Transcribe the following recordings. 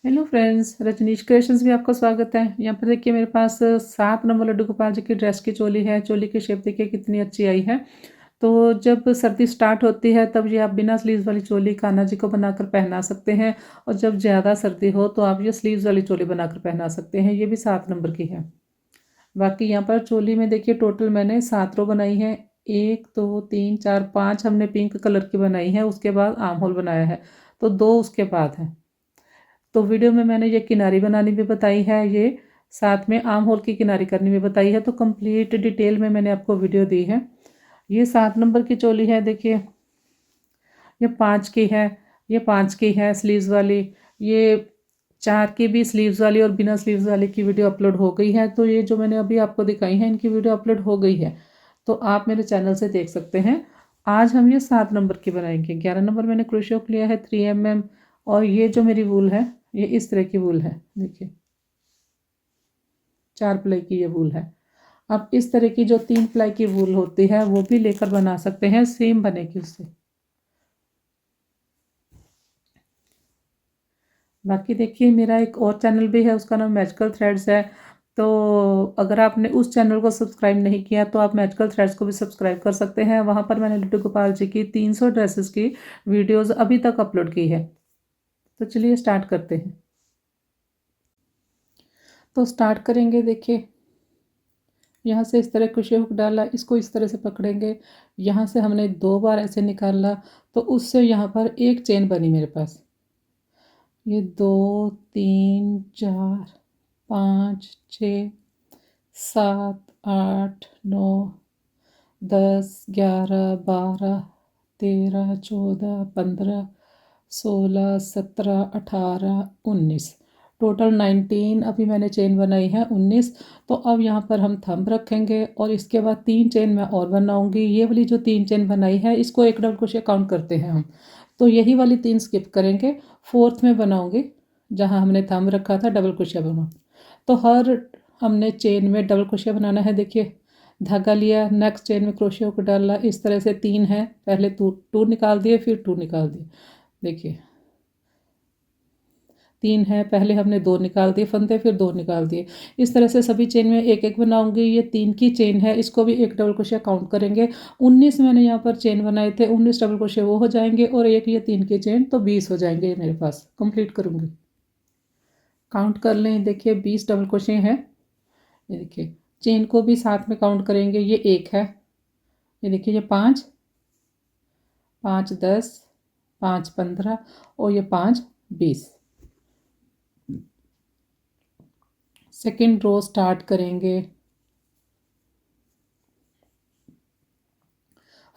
Hello friends, Rajneesh creations में आपका स्वागत है। यहाँ पर देखिए मेरे पास 7 नंबर लड्डू गोपाल जी की ड्रेस की चोली है। चोली की शेप देखिए कितनी अच्छी आई है। तो जब सर्दी स्टार्ट होती है तब ये आप बिना स्लीव्स वाली चोली कान्हा जी को बनाकर पहना सकते हैं, और जब ज़्यादा सर्दी हो तो आप ये स्लीव्स वाली चोली बनाकर पहना सकते हैं। ये भी 7 नंबर की है। बाकी यहाँ पर चोली में देखिए टोटल मैंने 7 रो बनाई है। 1 2 3 4 5 हमने पिंक कलर की बनाई है, उसके बाद आर्म होल बनाया है, तो 2 उसके बाद है। तो वीडियो में मैंने ये किनारी बनानी भी बताई है, ये साथ में आर्म होल की किनारी करनी भी बताई है। तो कंप्लीट डिटेल में मैंने आपको वीडियो दी है। ये 7 नंबर की चोली है। देखिए ये 5 की है, ये 5 की है स्लीव्स वाली। ये 4 की भी स्लीव्स वाली और बिना स्लीव्स वाली की वीडियो अपलोड हो गई है। तो ये जो मैंने अभी आपको दिखाई है इनकी वीडियो अपलोड हो गई है, तो आप मेरे चैनल से देख सकते हैं। आज हम ये 7 नंबर की बनाएंगे। 11 नंबर मैंने क्रोशियो लिया है 3 mm, और ये जो मेरी वूल है ये इस तरह की वूल है। देखिए 4 प्लाई की ये वूल है। आप इस तरह की जो 3 प्लाई की वूल होती है वो भी लेकर बना सकते हैं, सेम बनेगी उससे। बाकी देखिए मेरा एक और चैनल भी है, उसका नाम मैजिकल थ्रेड्स है। तो अगर आपने उस चैनल को सब्सक्राइब नहीं किया तो आप मैजिकल थ्रेड्स को भी सब्सक्राइब कर सकते हैं। वहाँ पर मैंने लड्डू गोपाल जी की 300 ड्रेसेस की वीडियोस अभी तक अपलोड की है। तो चलिए स्टार्ट करते हैं। तो स्टार्ट करेंगे। देखिए यहाँ से इस तरह क्रोशे हुक डाला, इसको इस तरह से पकड़ेंगे। यहाँ से हमने 2 बार ऐसे निकाला, तो उससे यहाँ पर एक चेन बनी मेरे पास। ये 2 3 4 5 6 7 8 9 10 11 12 13 14 15 16 17 18 19, टोटल 19 अभी मैंने चेन बनाई है। 19। तो अब यहाँ पर हम थंब रखेंगे और इसके बाद 3 चेन मैं और बनाऊंगी। ये वाली जो 3 चेन बनाई है इसको एक डबल क्रोशिया काउंट करते हैं हम, तो यही वाली 3 स्किप करेंगे। 4th में बनाऊंगी जहाँ हमने थंब रखा था, डबल क्रोशिया बना। तो हर हमने चेन में डबल क्रोशिया बनाना है। देखिए धागा लिया, नेक्स्ट चेन में क्रोशिया को डाला, इस तरह से 3 है। पहले 2 निकाल दिए, फिर 2 निकाल दिए। देखिए 3 है, पहले हमने 2 निकाल दिए फंदे, फिर 2 निकाल दिए। इस तरह से सभी चेन में एक एक बनाऊंगी। ये 3 की चेन है, इसको भी एक डबल क्रोशिया काउंट करेंगे। 19 मैंने यहाँ पर चेन बनाए थे, 19 डबल क्रोशिया वो हो जाएंगे, और एक ये 3 की चेन, तो 20 हो जाएंगे मेरे पास। कंप्लीट करूँगी, काउंट कर लें। देखिए 20 डबल क्रोशिया है। ये देखिए चेन को भी साथ में काउंट करेंगे। ये 1 है, ये देखिए ये 5 5 10 5 15, और ये 5 20। सेकेंड रो स्टार्ट करेंगे।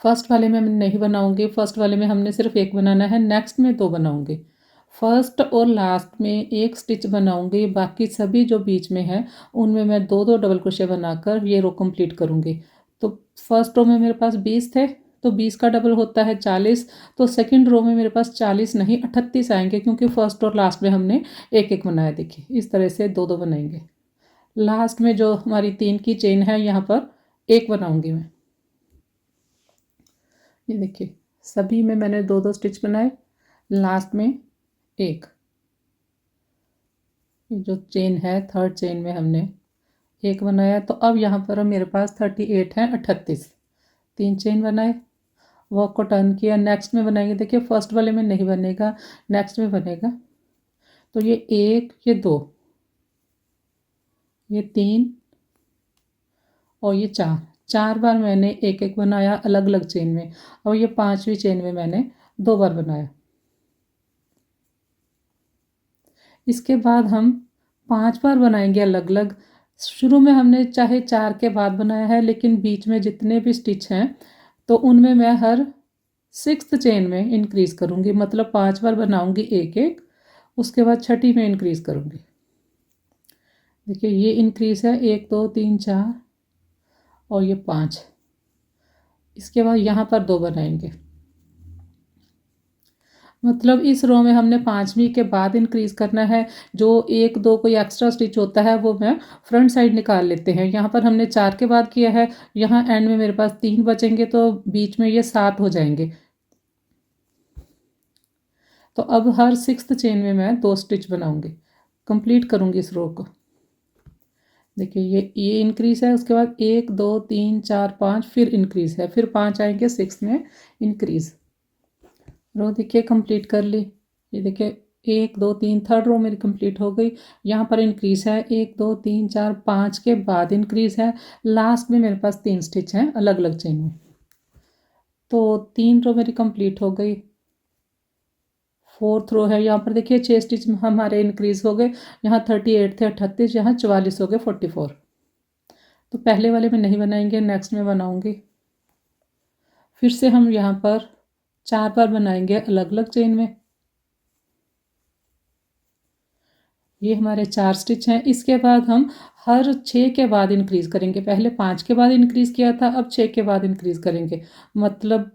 फर्स्ट वाले में मैं नहीं बनाऊंगी, फर्स्ट वाले में हमने सिर्फ एक बनाना है, नेक्स्ट में 2 बनाऊंगी। फर्स्ट और लास्ट में एक स्टिच बनाऊंगी, बाकी सभी जो बीच में है उनमें मैं 2 2 डबल क्रोशिया बनाकर ये रो कंप्लीट करूंगी। तो फर्स्ट रो में मेरे पास 20 थे, तो 20 का डबल होता है 40। तो सेकंड रो में मेरे पास 40 नहीं 38 आएंगे, क्योंकि फर्स्ट और लास्ट में हमने एक एक बनाया। देखिए इस तरह से 2 2 बनाएंगे। लास्ट में जो हमारी 3 की चेन है यहाँ पर एक बनाऊंगी मैं। ये देखिए सभी में मैंने 2 2 स्टिच बनाए, लास्ट में एक। ये जो चेन है थर्ड चेन में हमने एक बनाया। तो अब यहाँ पर मेरे पास 38 है, 38। 3 चेन बनाए, वर्क को टर्न किया, नेक्स्ट में बनाएंगे। देखिए फर्स्ट वाले में नहीं बनेगा, नेक्स्ट में बनेगा। तो ये 1 ये 2 ये 3 और ये 4, 4 बार मैंने एक एक बनाया अलग अलग चेन में, और ये 5वीं चेन में मैंने 2 बार बनाया। इसके बाद हम 5 बार बनाएंगे अलग अलग। शुरू में हमने चाहे 4 के बाद बनाया है, लेकिन बीच में जितने भी स्टिच हैं तो उनमें मैं हर 6th चेन में इंक्रीज़ करूँगी, मतलब 5 बार बनाऊँगी एक एक, उसके बाद छठी में इंक्रीज़ करूँगी। देखिए ये इंक्रीज़ है 1 2 3 4 और ये 5। इसके बाद यहाँ पर 2 बनाएंगे, मतलब इस रो में हमने 5वीं के बाद इंक्रीज़ करना है। जो 1 2 कोई एक्स्ट्रा स्टिच होता है वो मैं फ्रंट साइड निकाल लेते हैं। यहाँ पर हमने 4 के बाद किया है, यहाँ एंड में मेरे पास 3 बचेंगे, तो बीच में ये 7 हो जाएंगे। तो अब हर सिक्स्थ चेन में मैं 2 स्टिच बनाऊंगी, कंप्लीट करूंगी इस रो को। देखिए ये इंक्रीज है, उसके बाद 1 2 3 4 5 फिर इंक्रीज है, फिर 5 आएंगे सिक्स में इंक्रीज। रो देखिए कंप्लीट कर ली। ये देखिए 1 2 3 थर्ड रो मेरी कंप्लीट हो गई। यहाँ पर इंक्रीज है 1 2 3 4 5 के बाद इंक्रीज है, लास्ट में मेरे पास 3 स्टिच हैं अलग अलग चेन में। तो 3 रो मेरी कंप्लीट हो गई। फोर्थ रो है, यहाँ पर देखिए 6 स्टिच हमारे इंक्रीज हो गए। यहाँ 38 थे 38, यहाँ 44 हो गए 44। तो पहले वाले में नहीं बनाएंगे, नेक्स्ट में बनाऊंगी। फिर से हम यहाँ पर 4 बार बनाएंगे अलग अलग चेन में। ये हमारे 4 स्टिच हैं। इसके बाद हम हर 6 के बाद इंक्रीज करेंगे। पहले 5 के बाद इंक्रीज किया था, अब 6 के बाद इंक्रीज करेंगे। मतलब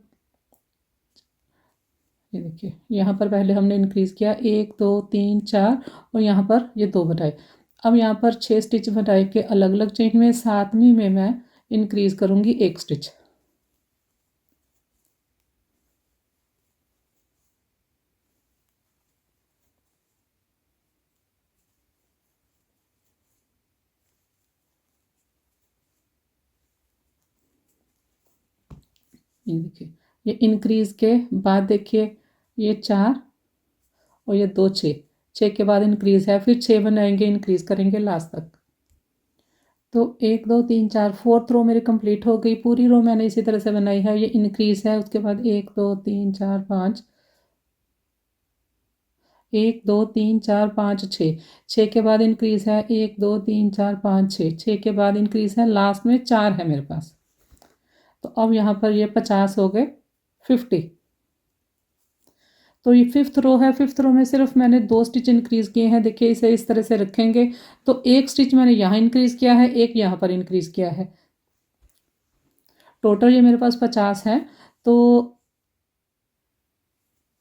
ये देखिए यहाँ पर पहले हमने इंक्रीज किया 1 2 3 4 और यहाँ पर ये 2 बनाए। अब यहाँ पर 6 स्टिच बनाए के अलग अलग चेन में, सातवीं में मैं इंक्रीज करूँगी 1 स्टिच। ये देखिए ये इंक्रीज के बाद देखिए ये 4 और ये 2 6, 6 के बाद इंक्रीज है, फिर 6 बनाएंगे, इंक्रीज करेंगे लास्ट तक। तो 1 2 3 4 फोर्थ रो मेरी कंप्लीट हो गई। पूरी रो मैंने इसी तरह से बनाई है। ये इंक्रीज है, उसके बाद 1 2 3 4 5, 1 2 3 4 5 6, 6 के बाद इंक्रीज है 1 2 3 4 5 6, 6 के बाद इंक्रीज है, लास्ट में 4 है मेरे पास। तो अब यहाँ पर ये 50 हो गए 50। तो ये फिफ्थ रो है, फिफ्थ रो में सिर्फ मैंने 2 स्टिच इंक्रीज किए हैं। देखिए इसे इस तरह से रखेंगे तो एक स्टिच मैंने यहाँ इंक्रीज किया है, एक यहाँ पर इंक्रीज किया है। टोटल ये मेरे पास 50 है। तो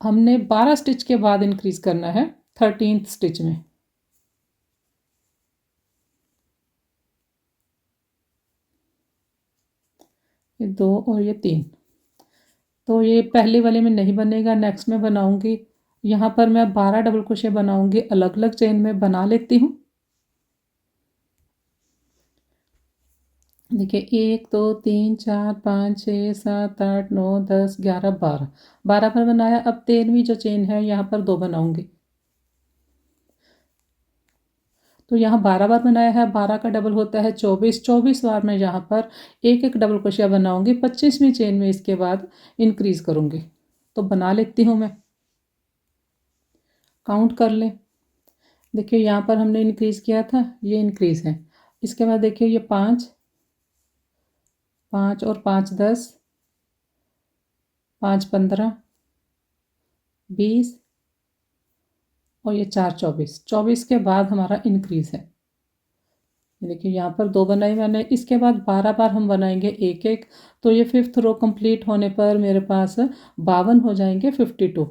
हमने 12 स्टिच के बाद इंक्रीज करना है 13th स्टिच में। ये 2 और ये 3। तो ये पहले वाले में नहीं बनेगा, नेक्स्ट में बनाऊंगी। यहाँ पर मैं 12 डबल क्रोशे बनाऊंगी अलग अलग चेन में, बना लेती हूँ। देखिए 1 2 3 4 5 6 7 8 9 10 11 12, 12 पर बनाया। अब 13वीं जो चेन है यहाँ पर 2 बनाऊंगी। तो यहाँ 12 बार बनाया है, 12 का डबल होता है 24, 24 बार मैं यहाँ पर एक एक डबल क्रोशिया बनाऊंगी। 25वीं चेन में इसके बाद इंक्रीज करूंगी। तो बना लेती हूँ मैं, काउंट कर लें। देखिए यहाँ पर हमने इंक्रीज किया था, ये इंक्रीज है। इसके बाद देखिए ये 5 5 और 5 10, 5 15 20 और ये 4 24, 24 के बाद हमारा इंक्रीज है। देखिए यहाँ पर 2 बनाई मैंने। इसके बाद 12 बार हम बनाएंगे एक एक। तो ये फिफ्थ रो कंप्लीट होने पर मेरे पास 52 हो जाएंगे 52।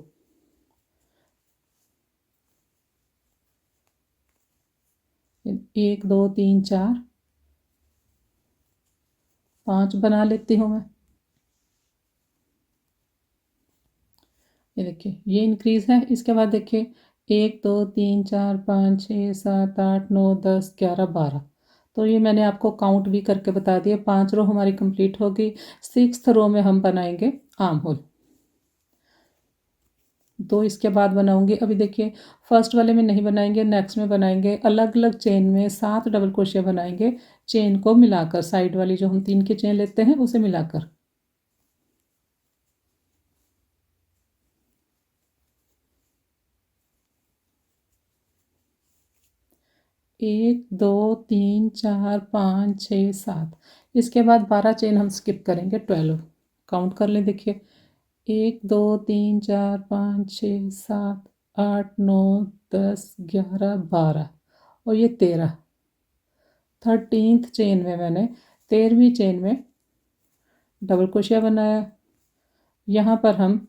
1 2 3 4 5 बना लेती हूँ मैं। ये देखिए ये इंक्रीज है। इसके बाद देखिए 1 2 3 4 5 6 7 8 9 10 11 12। तो ये मैंने आपको काउंट भी करके बता दिया। 5 रो हमारी कंप्लीट होगी। सिक्स्थ रो में हम बनाएंगे आर्म होल। 2 इसके बाद बनाऊंगी। अभी देखिए फर्स्ट वाले में नहीं बनाएंगे, नेक्स्ट में बनाएंगे। अलग अलग चेन में 7 डबल क्रोशिया बनाएंगे, चेन को मिलाकर, साइड वाली जो हम 3 की चेन लेते हैं उसे मिलाकर। 1 2 3 4 5 6 7। इसके बाद 12 चेन हम स्किप करेंगे, 12। काउंट कर लें। देखिए 1 2 3 4 5 6 7 8 9 10 11 12 और ये 13। 13th चेन में मैंने 13वीं चेन में डबल क्रोशिया बनाया। यहाँ पर हम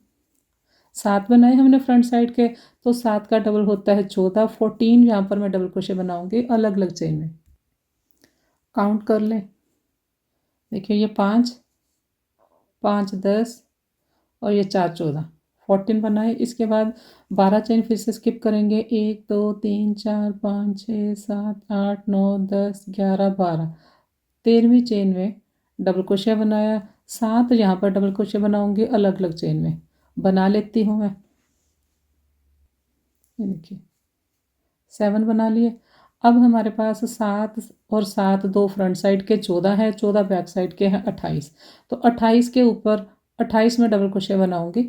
7 बनाए हमने फ्रंट साइड के, तो 7 का डबल होता है 14। 14 यहाँ पर मैं डबल क्रोशिया बनाऊंगी अलग अलग चेन में। काउंट कर लें। देखिए ये 5 5 10 और ये 4 14, 14 बनाए। इसके बाद 12 चेन फिर से स्किप करेंगे, 1 2 3 4 5 6 7 8 9 10 11 12। 13वीं चेन में डबल क्रोशिया बनाया, 7 यहाँ पर डबल क्रोशिया बनाऊंगी अलग अलग चेन में, बना लेती हूँ मैं। ये देखिए 7 बना लिए। अब हमारे पास 7 और 7 2 फ्रंट साइड के 14 है, 14 बैक साइड के हैं 28। तो 28 के ऊपर 28 में डबल क्रोशिया बनाऊंगी।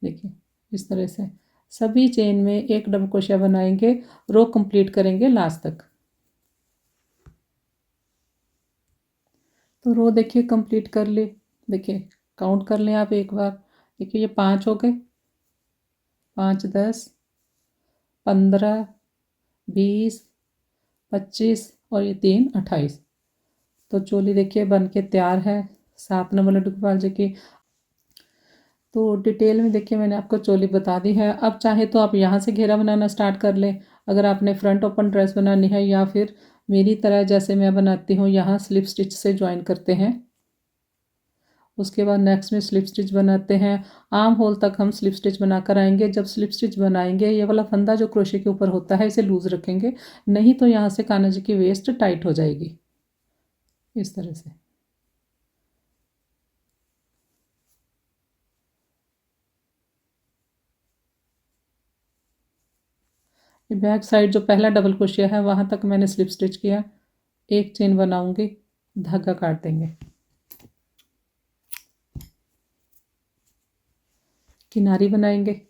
देखिए इस तरह से सभी चेन में एक डबल क्रोशिया बनाएंगे, रो कंप्लीट करेंगे लास्ट तक। तो रो देखिए कंप्लीट कर ली। देखिए काउंट कर लें आप एक बार। देखिए ये 5 हो गए, 5 10 15 20 25 और ये 3 28। तो चोली देखिए बन के तैयार है 7 नंबर लड्डू गोपाल जी की। तो डिटेल में देखिए मैंने आपको चोली बता दी है। अब चाहे तो आप यहाँ से घेरा बनाना स्टार्ट कर लें, अगर आपने फ्रंट ओपन ड्रेस बनानी है, या फिर मेरी तरह जैसे मैं बनाती हूँ यहाँ स्लिप स्टिच से ज्वाइन करते हैं। उसके बाद नेक्स्ट में स्लिप स्टिच बनाते हैं। आर्म होल तक हम स्लिप स्टिच बनाकर आएंगे। जब स्लिप स्टिच बनाएंगे ये वाला फंदा जो क्रोशे के ऊपर होता है इसे लूज़ रखेंगे, नहीं तो यहाँ से कान्हा जी की वेस्ट टाइट हो जाएगी इस तरह से। ये बैक साइड जो पहला डबल क्रोशिया है वहाँ तक मैंने स्लिप स्टिच किया, एक चेन बनाऊंगी, धागा काट देंगे, किनारी बनाएंगे।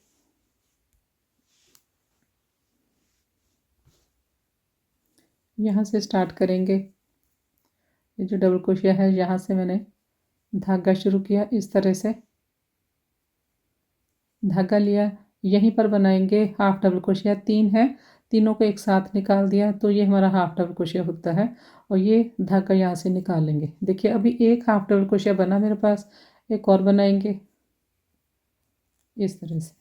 यहाँ से स्टार्ट करेंगे। ये जो डबल क्रोशिया है यहाँ से मैंने धागा शुरू किया, इस तरह से धागा लिया, यहीं पर बनाएंगे हाफ डबल क्रोशिया। 3 है, तीनों को एक साथ निकाल दिया तो ये हमारा हाफ डबल क्रोशिया होता है, और ये धागा यहाँ से निकाल लेंगे। देखिए अभी एक हाफ डबल क्रोशिया बना मेरे पास, एक और बनाएंगे इस तरह से,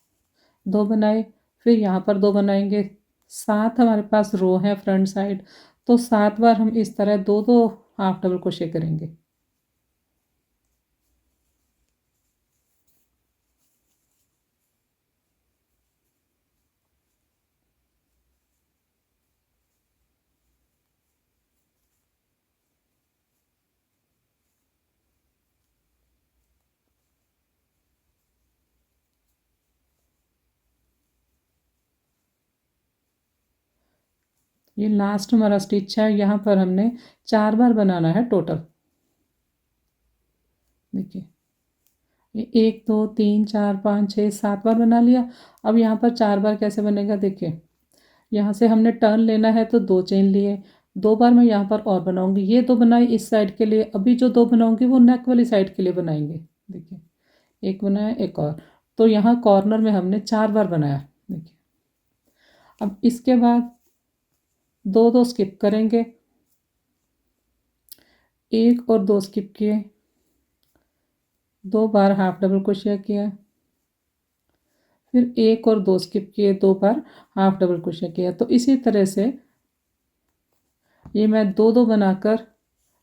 2 बनाए, फिर यहाँ पर 2 बनाएंगे। 7 हमारे पास रो है फ्रंट साइड, तो 7 बार हम इस तरह 2 2 हाफ डबल क्रोशिया करेंगे। ये लास्ट हमारा स्टिच है, यहाँ पर हमने 4 बार बनाना है टोटल। देखिए ये 1 2 3 4 5 6 7 बार बना लिया। अब यहाँ पर 4 बार कैसे बनेगा, देखिए यहाँ से हमने टर्न लेना है तो 2 चेन लिए, 2 बार मैं यहाँ पर और बनाऊंगी। ये 2 बनाए इस साइड के लिए, अभी जो 2 बनाऊंगी वो नेक वाली साइड के लिए बनाएंगे। देखिए एक बनाया, एक और, तो यहाँ कॉर्नर में हमने 4 बार बनाया। देखिए अब इसके बाद 2 2 स्किप करेंगे, 1 और 2 स्किप किए, 2 बार हाफ डबल क्रोशिया किया, फिर 1 और 2 स्किप किए, 2 बार हाफ डबल क्रोशिया किया। तो इसी तरह से ये मैं 2 2 बनाकर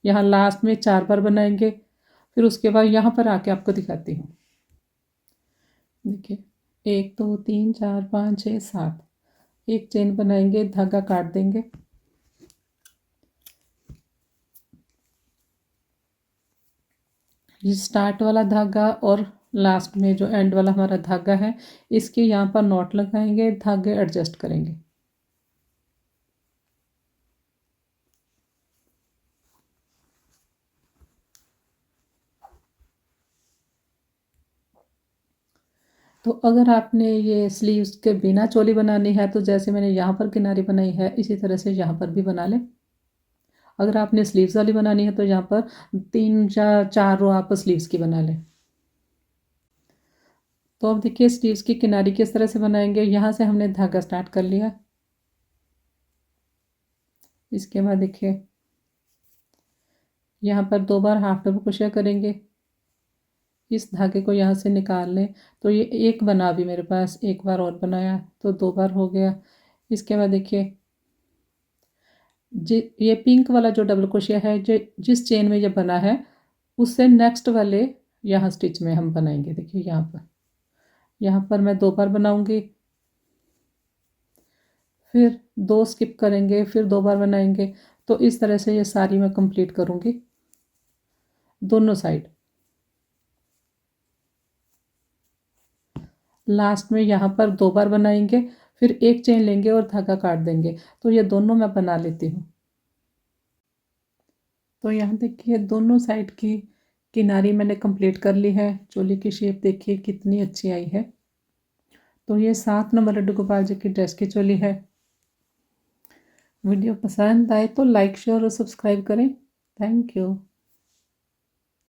यहाँ लास्ट में 4 बार बनाएंगे, फिर उसके बाद यहाँ पर आके आपको दिखाती हूँ। देखिए 1 2 3 4 5 6 7, एक चेन बनाएंगे, धागा काट देंगे, ये स्टार्ट वाला धागा और लास्ट में जो एंड वाला हमारा धागा है इसके यहाँ पर नॉट लगाएंगे, धागे एडजस्ट करेंगे। तो अगर आपने ये स्लीव्स के बिना चोली बनानी है तो जैसे मैंने यहाँ पर किनारी बनाई है इसी तरह से यहाँ पर भी बना लें। अगर आपने स्लीव्स वाली बनानी है तो यहाँ पर 3 या 4 रो आप स्लीव्स की बना लें। तो अब देखिए स्लीव्स की किनारी किस तरह से बनाएंगे। यहाँ से हमने धागा स्टार्ट कर लिया, इसके बाद देखिए यहाँ पर 2 बार हाफ डबल क्रोशिया करेंगे, इस धागे को यहाँ से निकाल लें। तो ये एक बना, भी मेरे पास एक बार और बनाया तो 2 बार हो गया। इसके बाद देखिए ये पिंक वाला जो डबल क्रोशिया है जो जिस चेन में ये बना है उससे नेक्स्ट वाले यहाँ स्टिच में हम बनाएंगे। देखिए यहाँ पर यहाँ पर मैं 2 बार बनाऊंगी, फिर 2 स्किप करेंगे, फिर 2 बार बनाएंगे। तो इस तरह से ये सारी मैं कंप्लीट करूंगी दोनों साइड। लास्ट में यहाँ पर 2 बार बनाएंगे, फिर एक चेन लेंगे और धागा काट देंगे। तो ये दोनों मैं बना लेती हूँ। तो यहाँ देखिए दोनों साइड की किनारी मैंने कंप्लीट कर ली है। चोली की शेप देखिए कितनी अच्छी आई है। तो ये 7 नंबर लड्डू गोपाल जी की ड्रेस की चोली है। वीडियो पसंद आए तो लाइक शेयर और सब्सक्राइब करें। Thank you.